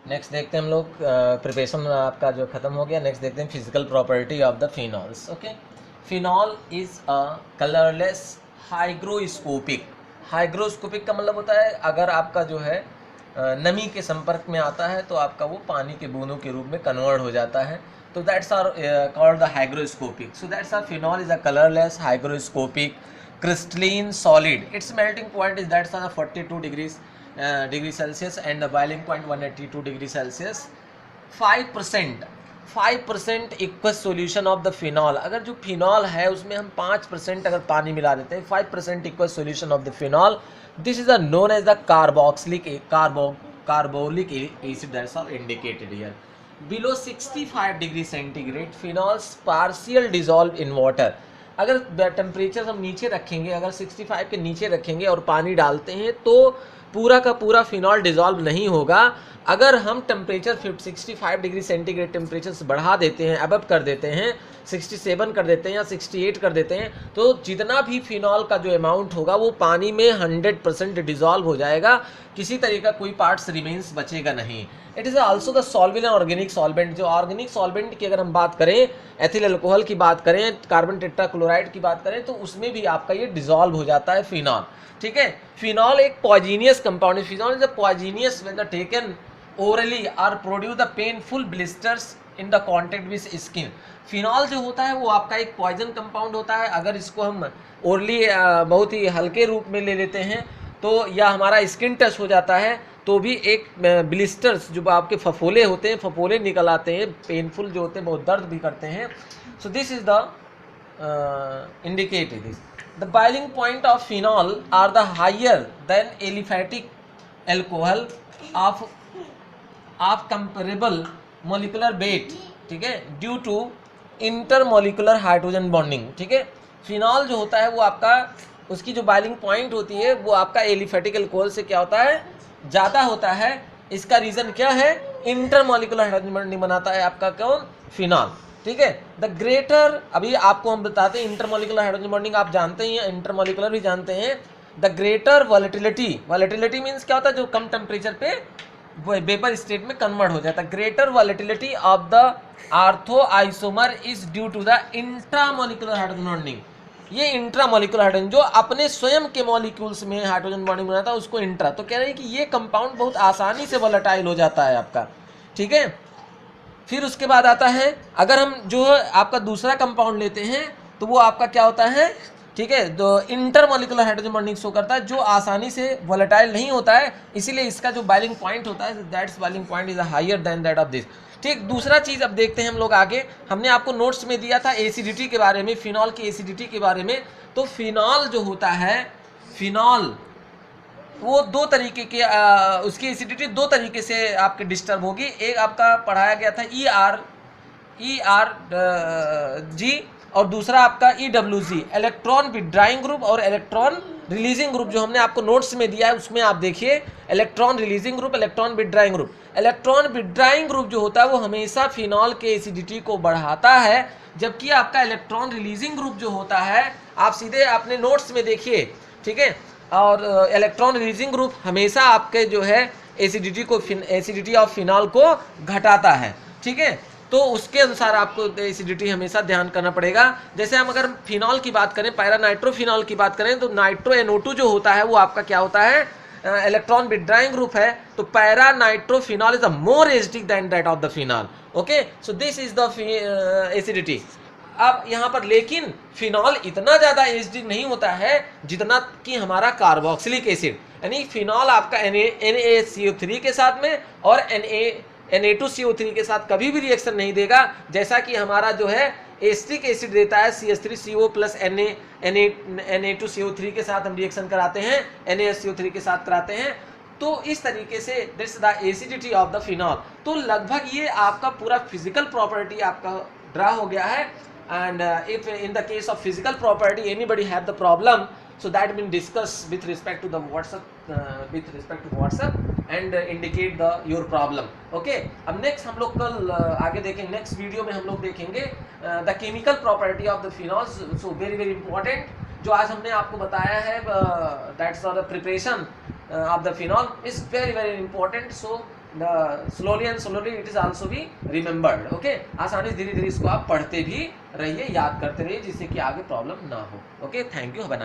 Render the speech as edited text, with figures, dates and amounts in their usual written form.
Next देखते हैं हम लोग, प्रिपरेशन आपका जो ख़त्म हो गया। नेक्स्ट देखते हैं physical property of the phenols. Okay, phenol is a colourless hygroscopic. Hygroscopic का मतलब होता है अगर आपका जो है नमी के संपर्क में आता है तो आपका वो पानी के बूंदों के रूप में कन्वर्ट हो जाता है, तो that's are called the hygroscopic. So that's are phenol is a colourless hygroscopic crystalline solid. Its melting point is that's on 42 degree Celsius and the boiling point 182 degree Celsius. 5% aqueous solution of the phenol. अगर जो phenol है उसमें हम 5% अगर पानी मिला देते हैं, 5% aqueous solution of the phenol, this is known as the carbolic acid that's are indicated here. Below 65 degree centigrade phenols partial dissolve in water. अगर टेम्परेचर हम नीचे रखेंगे, अगर 65 के नीचे रखेंगे और पानी डालते हैं तो पूरा का पूरा फिनॉल डिजॉल्व नहीं होगा। अगर हम टेम्परेचर 65 डिग्री सेंटीग्रेड टेम्परेचर से बढ़ा देते हैं, अबव कर देते हैं, 67 कर देते हैं या 68 कर देते हैं, तो जितना भी फिनॉल का जो अमाउंट होगा वो पानी में 100% डिजॉल्व हो जाएगा, किसी तरह का कोई पार्ट्स रिमेन्स बचेगा नहीं। It is also the solvent and organic solvent. जो ऑर्गेनिक सॉल्वेंट की अगर हम बात करें, एथिल अल्कोहल की बात करें, कार्बन टेट्राक्लोराइड की बात करें, तो उसमें भी आपका ये डिजॉल्व हो जाता है फिनॉल। ठीक है, फिनॉल एक पॉइजनियस कंपाउंड है। Phenol is a poisonous when the taken orally or produce the painful blisters in the contact with skin. Phenol जो होता है वो आपका एक पॉइजन कंपाउंड होता है। अगर इसको हम ओरली बहुत ही हल्के रूप में ले लेते हैं तो या हमारा स्किन टच हो जाता है तो भी एक ब्लिस्टर्स जो आपके फफोले होते हैं, फफोले निकल आते हैं, पेनफुल जो होते हैं, बहुत दर्द भी करते हैं। So this is the indicated this. The boiling point of phenol are the higher than aliphatic alcohol of comparable molecular weight. ठीक है, due to intermolecular hydrogen bonding. ठीक है, फिनॉल जो होता है वो आपका, उसकी जो बॉइलिंग पॉइंट होती है वो आपका एलिफेटिक अल्कोहल से क्या होता है, ज़्यादा होता है। इसका रीज़न क्या है, इंटरमोलिकुलर हाइड्रोजन बॉन्डिंग बनाता है आपका कौन, फिनॉल। ठीक है, द ग्रेटर, अभी आपको हम बताते हैं इंटरमोलिकुलर हाइड्रोजन बॉन्डिंग आप जानते ही हैं, इंटरमोलिकुलर भी जानते हैं। The greater volatility, volatility means क्या होता है, जो कम टेम्परेचर पे वेपर स्टेट में कन्वर्ट हो जाता है। Greater volatility of the ortho isomer is due to the intramolecular hydrogen bonding. ये इंट्रामोलिकुलर हाइड्रोजन जो अपने स्वयं के मॉलिक्यूल्स में हाइड्रोजन बॉन्डिंग बनाता है उसको इंट्रा, तो कह रहे हैं कि ये कंपाउंड बहुत आसानी से वोलेटाइल हो जाता है आपका। ठीक है, फिर उसके बाद आता है, अगर हम जो आपका दूसरा कंपाउंड लेते हैं तो वो आपका क्या होता है, ठीक है, तो इंटरमोलिकुलर हाइड्रोजन बॉन्डिंग शो करता है, जो आसानी से वोलेटाइल नहीं होता है, इसीलिए इसका जो बॉइलिंग पॉइंट होता है that's boiling point is higher than that of this. ठीक, दूसरा चीज़ अब देखते हैं हम लोग आगे। हमने आपको नोट्स में दिया था एसिडिटी के बारे में, फिनॉल की एसिडिटी के बारे में। तो फिनॉल जो होता है, फिनॉल वो दो तरीके के उसकी एसिडिटी दो तरीके से आपके डिस्टर्ब होगी। एक आपका पढ़ाया गया था ER जी, और दूसरा आपका EWG, इलेक्ट्रॉन विड्राइंग ग्रुप और इलेक्ट्रॉन रिलीजिंग ग्रुप। जो हमने आपको नोट्स में दिया है उसमें आप देखिए, electron releasing group, electron withdrawing group. Electron withdrawing group जो होता है वो हमेशा फिनॉल के एसिडिटी को बढ़ाता है, जबकि आपका इलेक्ट्रॉन रिलीजिंग ग्रुप जो होता है, आप सीधे अपने नोट्स में देखिए। ठीक है, और इलेक्ट्रॉन रिलीजिंग ग्रुप हमेशा आपके जो है एसिडिटी को, एसिडिटी ऑफ फिनॉल को घटाता है। ठीक है, तो उसके अनुसार आपको एसिडिटी हमेशा ध्यान करना पड़ेगा। जैसे हम अगर फिनॉल की बात करें, पैरा नाइट्रोफिनॉल की बात करें, तो नाइट्रो NO2 जो होता है वो आपका क्या होता है, इलेक्ट्रॉन विड्राइंग ग्रुप है। तो para nitrophenol is a more acidic then that of the phenol. Okay, so this is the acidity. अब यहाँ पर लेकिन फिनॉल इतना ज़्यादा एसिडिक नहीं होता है जितना कि हमारा कार्बोक्सिलिक एसिड, यानी फिनॉल आपका NaCO3 के साथ में और Na2CO3 के साथ कभी भी रिएक्शन नहीं देगा, जैसा कि हमारा जो है एस्टिक एसिड देता है CH3CO प्लस Na2CO3 के साथ हम रिएक्शन कराते हैं, NaSCO3 के साथ कराते हैं। तो इस तरीके से this the acidity of the phenol. तो लगभग ये आपका पूरा फिजिकल प्रॉपर्टी आपका ड्रा हो गया है। And if in the case of physical property anybody have the problem, so that been discussed with respect to the WhatsApp and indicate the your problem. Okay, अब next हम लोग कल आगे देखेंगे, next वीडियो में हम लोग देखेंगे the chemical property of the phenols. So very very important जो आज हमने आपको बताया है, that's the preparation of the phenol is very very important. So slowly and slowly it is also be remembered. Okay, आसानी से धीरे धीरे इसको आप पढ़ते भी रहिए, याद करते रहिए, जिससे कि आगे प्रॉब्लम ना हो। Okay, thank you.